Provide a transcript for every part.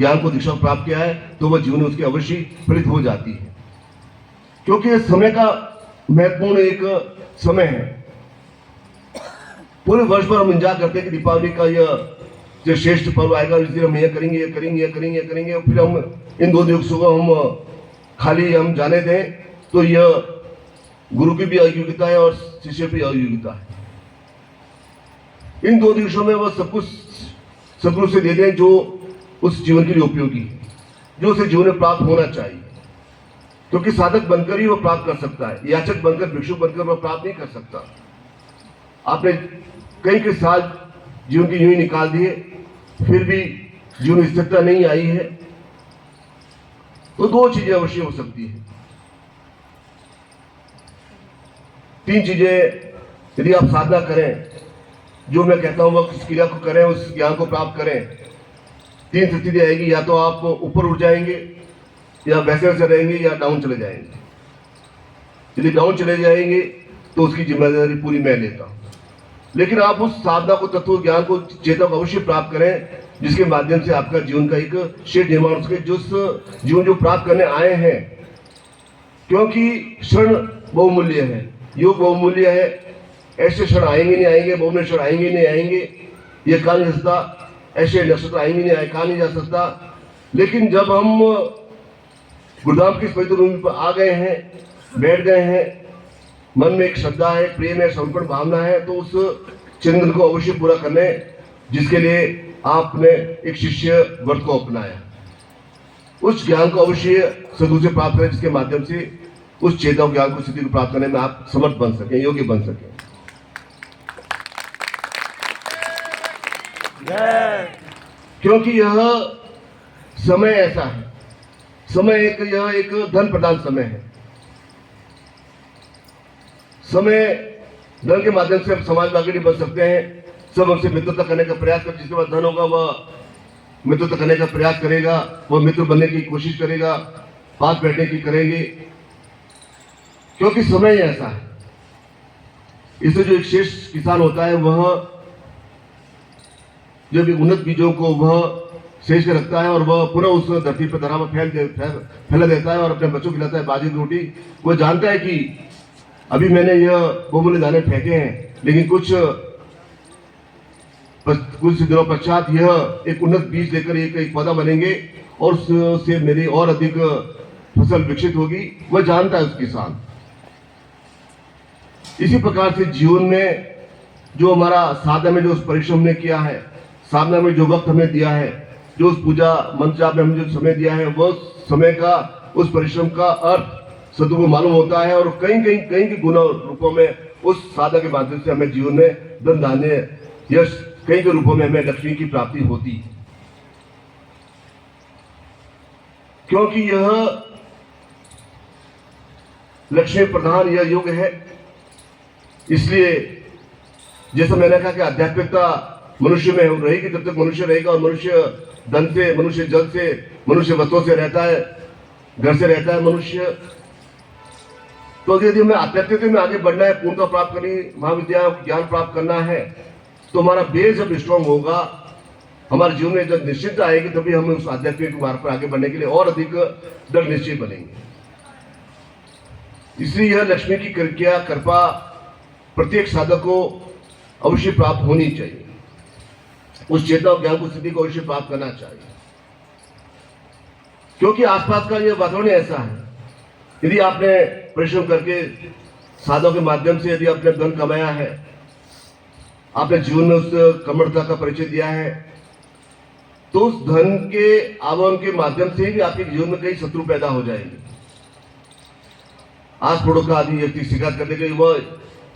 ज्ञान को दीक्षा प्राप्त किया है तो वह जीवन में उसकी अवश्य फलित हो जाती है, क्योंकि समय का महत्वपूर्ण एक समय है। पूरे वर्ष भर हम इंतजार करते हैं कि दीपावली का यह जो श्रेष्ठ पर्व आएगा, इस दिन हम यह करेंगे, ये करेंगे, ये करेंगे, ये करेंगे, और फिर हम इन 2 दिवसों को हम खाली हम जाने दें तो यह गुरु की भी अयोग्यता है और शिष्य की अयोग्यता है। इन 2 दिवसों में वह सब कुछ सदगुरु से दे दें जो उस जीवन के लिए उपयोगी है, जो उसे जीवन में प्राप्त होना चाहिए, क्योंकि साधक बनकर ही वह प्राप्त कर सकता है, याचक बनकर, भिक्षुक बनकर वह प्राप्त नहीं कर सकता। आपने कई साल जीवन के यूं ही निकाल दिए, फिर भी जीवन स्थिरता नहीं आई है, तो 2 चीजें अवश्य हो सकती है, 3 चीजें यदि आप साधना करें, जो मैं कहता हूं वह इस क्रिया को करें, उस ज्ञान को प्राप्त करें, 3 स्थिति आएगी, या तो आप ऊपर उठ जाएंगे, या वैसे रहेंगे, या डाउन चले जाएंगे। यदि डाउन चले जाएंगे तो उसकी जिम्मेदारी पूरी मैं लेता हूं, लेकिन आप उस साधना को, तत्व ज्ञान को, चेतना को अवश्य प्राप्त करें, जिसके माध्यम से आपका जीवन का एक शेड निर्माण हो सके, जो जीवन जो प्राप्त करने आए हैं, क्योंकि क्षण बहुमूल्य है, योग बहुमूल्य है। ऐसे क्षण आएंगे नहीं आएंगे, बहुमूल्य क्षण आएंगे नहीं आएंगे, ये कहा नहीं जा सकता, ऐसे नक्षत्र आएंगे नहीं कहा नहीं जा सकता। लेकिन जब हम गुरुधाम की पवित्र भूमि पर आ गए हैं, बैठ गए हैं, मन में एक श्रद्धा है, प्रेम है, समर्पण भावना है, तो उस चिंतन को अवश्य पूरा करने, जिसके लिए आपने एक शिष्य व्रत को अपनाया, उस ज्ञान को अवश्य सदगुरु से प्राप्त करें, जिसके माध्यम से उस चेतना ज्ञान को, स्थिति को प्राप्त करने में आप समर्थ बन सके, योग्य बन सके। क्योंकि यह समय ऐसा है, समय यह एक धन प्रदान समय है। समय धन के माध्यम से हम समाज में आगे नहीं बढ़ सकते हैं। सब हमसे मित्रता करने का प्रयास कर, जिसके पास धन होगा वह मित्रता करने का प्रयास करेगा, वह मित्र बनने की कोशिश करेगा, पास बैठने की करेंगे, क्योंकि समय ऐसा है। इससे जो एक श्रेष्ठ किसान होता है, वह जब एक उन्नत बीजों को वह सेज के रखता है और वह पूरा उस धरती पर धरा फैला देता है और अपने बच्चों को खिलाता है बाजरे की रोटी। वह जानता है कि अभी मैंने यह बहुमूल्य दाने फेंके हैं, लेकिन कुछ दिनों पश्चात यह एक उन्नत बीज लेकर एक पौधा बनेंगे और उससे मेरी और अधिक फसल विकसित होगी। वह जानता है उस किसान। इसी प्रकार से जीवन में जो हमारा साधना में जो परिश्रम हमने किया है, साधना में जो वक्त हमने दिया है, जो उस पूजा मंत्र जाप में हमने जो समय दिया है, वह समय का, उस परिश्रम का अर्थ सदगुरु को मालूम होता है और कहीं के गुण रूपों में उस साधना के माध्यम से हमें जीवन में धन धान्य यश कई के रूपों में हमें लक्ष्मी की प्राप्ति होती है। क्योंकि यह लक्ष्मी प्रधान यह युग है, इसलिए जैसा मैंने कहा कि आध्यात्मिकता मनुष्य में रहेगी तब तक मनुष्य रहेगा, और मनुष्य धन से, मनुष्य जल से, मनुष्य वस्तुओं से रहता है, घर से रहता है मनुष्य। तो यदि हमें आध्यात्मिक में आगे बढ़ना है, पूर्णता प्राप्त करनी, महाविद्या ज्ञान प्राप्त करना है, तो हमारा बेस जब स्ट्रांग होगा, हमारे जीवन में जब निश्चितता आएगी, तभी हम उस आध्यात्मिक मार्ग पर आगे बढ़ने के लिए और अधिक दृढ़ निश्चय बनेंगे। इसलिए यह लक्ष्मी की कृपा प्रत्येक साधक को अवश्य प्राप्त होनी चाहिए। उस चेतना और ज्ञान की स्थिति को अवश्य प्राप्त करना चाहिए, क्योंकि आसपास का यह वातावरण ऐसा है। यदि आपने परिश्रम करके साधनों के माध्यम से यदि आपने धन कमाया है, आपने जीवन में उस कमरता का परिचय दिया है, तो उस धन के आगमन के माध्यम से भी आपके जीवन में कई शत्रु पैदा हो जाएंगे। आस पड़ोस का आदमी व्यक्ति शिकायत करने के लिए, वह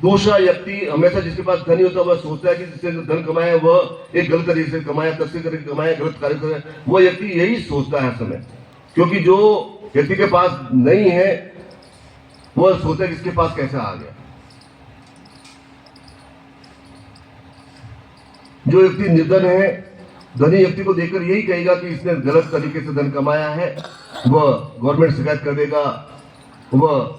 दूसरा व्यक्ति हमेशा जिसके पास धन होता है वह सोचता है कि जिससे धन कमाया वह एक गलत तरीके से कमाया, तस्वीर करके कमाया, गलत कार्य करे, वह व्यक्ति यही सोचता है हर समय। क्योंकि जो व्यक्ति के पास नहीं है वह सोचता है कि इसके पास कैसे आ गया। जो व्यक्ति निर्धन है, धनी व्यक्ति को देखकर यही कहेगा कि इसने गलत तरीके से धन कमाया है, वह गवर्नमेंट शिकायत कर देगा, वह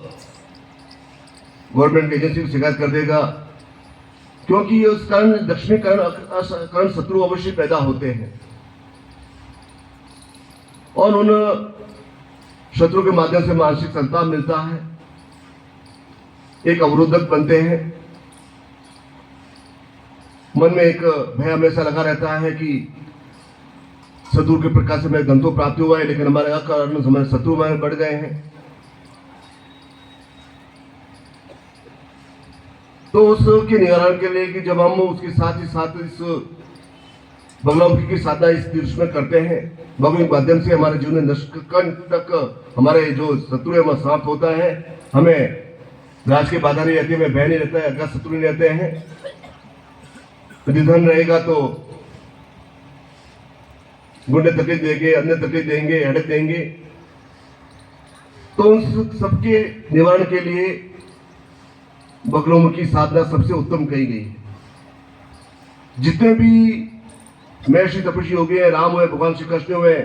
गवर्नमेंट एजेंसी को शिकायत कर देगा। क्योंकि उस कारण लक्ष्मी कारण शत्रु अवश्य पैदा होते हैं। और उन शत्रु के माध्यम से मानसिक संताप मिलता है, एक अवरोधक बनते हैं। मन में एक भय हमेशा लगा रहता है कि शत्रु के प्रकार से हमें गंतव्य प्राप्ति हुआ है, लेकिन हमारे अकारण हमारे शत्रु में बढ़ गए हैं। तो उसके निवारण के लिए कि जब हम उसके साथ ही साथ इस भगवान की साधना इस दृश्य में करते हैं, भगवान के माध्यम से हमारे जीवन में निष्कंठ तक हमारे जो शत्रु है वह समाप्त होता है। हमें राज की बाधा नहीं रहती, हमें भय नहीं रहता है, अज्ञात शत्रु नहीं रहते हैं। यदि धन रहेगा तो गुंडे तकलीफ देंगे, अन्य तकलीफ देंगे, हेडक देंगे। तो उन सबके निवारण के लिए बगलोमुखी साधना सबसे उत्तम कही गई है। जितने भी महर्षि तपस्वी हो गए, राम हुए, भगवान श्री कृष्ण हुए,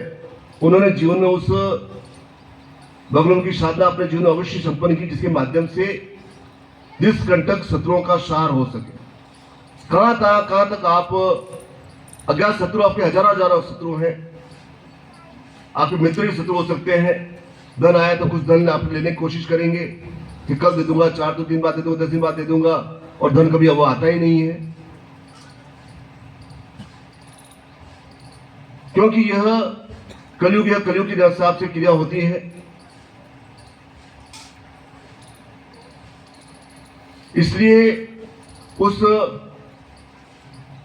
उन्होंने जीवन में उस बगलोमुखी साधना अपने जीवन में अवश्य संपन्न की, जिसके माध्यम से निष्कंटक शत्रुओं का संहार हो सके। कहां तक आप अज्ञात शत्रु, आपके हजारों शत्रु हैं, आपके मित्र ही शत्रु हो सकते हैं। धन आया तो कुछ धन आप लेने की कोशिश करेंगे कि कल दे दूंगा, 4 दिन बाद दे दूंगा, 10 दिन बाद दे दूंगा, और धन कभी वो आता ही नहीं है, क्योंकि यह कलयुग के हिसाब से क्रिया होती है। इसलिए उस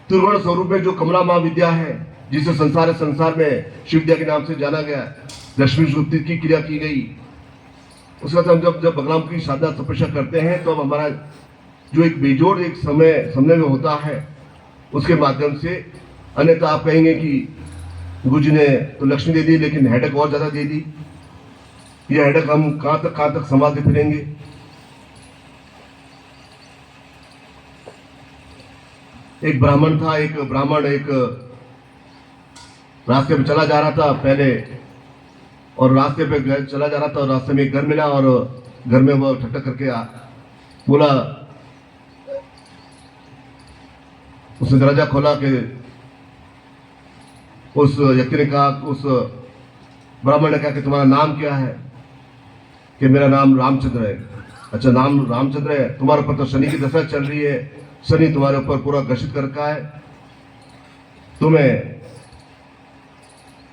त्रिगुण स्वरूप में जो कमला महाविद्या है, जिसे संसार में शिव विद्या के नाम से जाना गया, लक्ष्मी गुप्ति की क्रिया की गई, उसका हम जब भगवान की साधना तपस्या करते हैं तो अब हमारा जो एक बेजोड़ एक समय में होता है, उसके माध्यम से। अन्यथा आप कहेंगे कि गुरु जी ने तो लक्ष्मी दे दी, लेकिन हेडक और ज्यादा दे दी। यह हेडक हम कहां तक संभालते फिरेंगे। एक ब्राह्मण था, एक रास्ते पे चला जा रहा था पहले, और रास्ते पे चला जा रहा था, और रास्ते में एक घर मिला, और घर में वो ठक करके बोला, उसने दरवाजा खोला कि उस व्यक्ति ने कहा, उस ब्राह्मण ने कहा कि तुम्हारा नाम क्या है? कि मेरा नाम रामचंद्र है। अच्छा, नाम रामचंद्र है, तुम्हारे ऊपर तो शनि की दशा चल रही है, शनि तुम्हारे ऊपर पूरा घर्षित कर रखा है, तुम्हें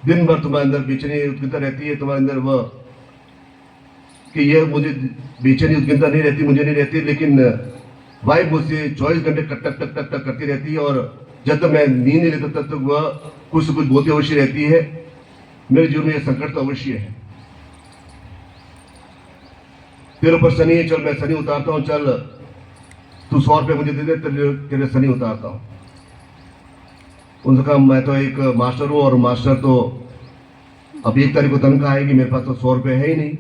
दिन भर तुम्हारे अंदर बेचैनी उत्कंठा रहती है, तुम्हारे अंदर वह कि यह मुझे बेचैनी उत्कंठा नहीं रहती, मुझे नहीं रहती, लेकिन वाइफ मुझसे 24 घंटे टक टक टक टक टक करती रहती है, और जब तक मैं नींद नहीं लेता तब तक वह कुछ से कुछ बोलती अवश्य रहती है। मेरे जीवन में यह संकट तो अवश्य है। तेरे ऊपर शनि है, चल मैं शनि उतारता हूँ, चल तू 100 रुपये मुझे दे दे, तेरे शनि उतारता हूँ। उनसे कहा, मैं तो एक मास्टर हूँ, और मास्टर तो अब 1 तारीख को तनख्वाह आएगी, मेरे पास तो 100 रुपये है ही नहीं।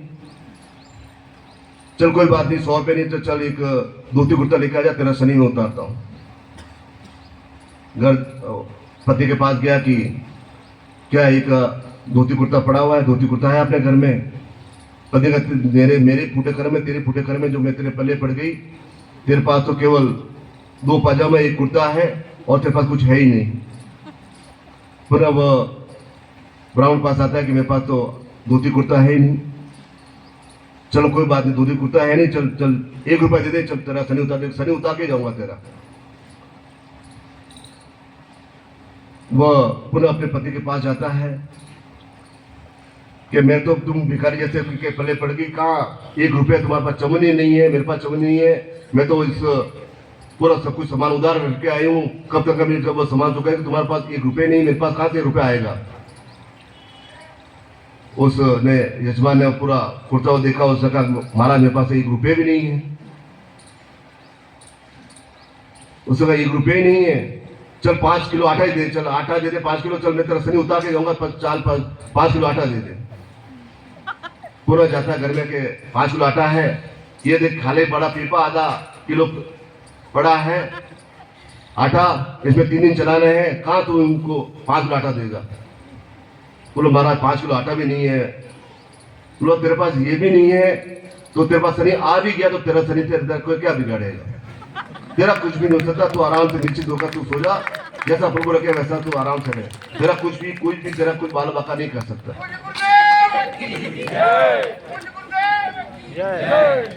चल कोई बात नहीं, 100 रुपये नहीं तो चल एक धोती कुर्ता लेके आ जा, तेरा शनि में उतारता हूँ। घर पति के पास गया कि क्या एक धोती कुर्ता पड़ा हुआ है, धोती कुर्ता है अपने घर में? पति का, मेरे फूटे कर्म में, तेरे फूटे कर्म में जो मैं तेरे पल्ले पड़ गई, तेरे पास तो केवल 2 पाजामा, 1 कुर्ता है, और तेरे पास कुछ है ही नहीं। फिर अब ब्राह्मण पास आता है कि मेरे पास तो धोती कुर्ता है ही नहीं। चलो कोई बात नहीं, धोती कुर्ता है नहीं, चल चल 1 रुपया दे दे, चल तेरा शनि उतार के जाऊंगा तेरा। वह पुनः अपने पति के पास जाता है कि मैं तो तुम भिखारी जैसे के पल्ले पड़ गई, कहाँ 1 रुपया तुम्हारे पास चमनी नहीं है, मेरे पास चमनी नहीं है, मैं तो इस पूरा सब कुछ सामान उधार करके आई हूँ, कब तक अभी जब सामान चुका है कि तुम्हारे पास 1 रुपये नहीं, मेरे पास कहाँ से 1 रुपया आएगा? उसने यजमान ने पूरा कुर्ता देखा, उसने कहा, महाराज मेरे पास 1 रुपये भी नहीं है। उसने कहा 1 रुपये ही नहीं है, चल 5 किलो आटा ही दे, चल आटा दे दे 5 किलो, चल मैं तेरा शनि उतार के जाऊंगा, 5 किलो आटा दे दे। पूरा जाता घर में के 5 किलो आटा है, ये देख खाले बड़ा पीपा आधा किलो पड़ा है आटा, इसमें 3 दिन चलाने हैं, कहाँ तू उनको 5 किलो आटा देगा? बोलो महाराज 5 किलो आटा भी नहीं है। बोलो तेरे पास ये भी नहीं है, तो तेरे पास शनि आ भी गया तो तेरा शनि तेरे अंदर को क्या बिगाड़ेगा? तेरा कुछ भी नहीं हो सकता, तू आराम से निश्चित होकर तू सो जा, जैसा प्रभु रखे वैसा तू आराम से रहे। तेरा कुछ भी तेरा कुछ बाल बाका नहीं कर सकता। जय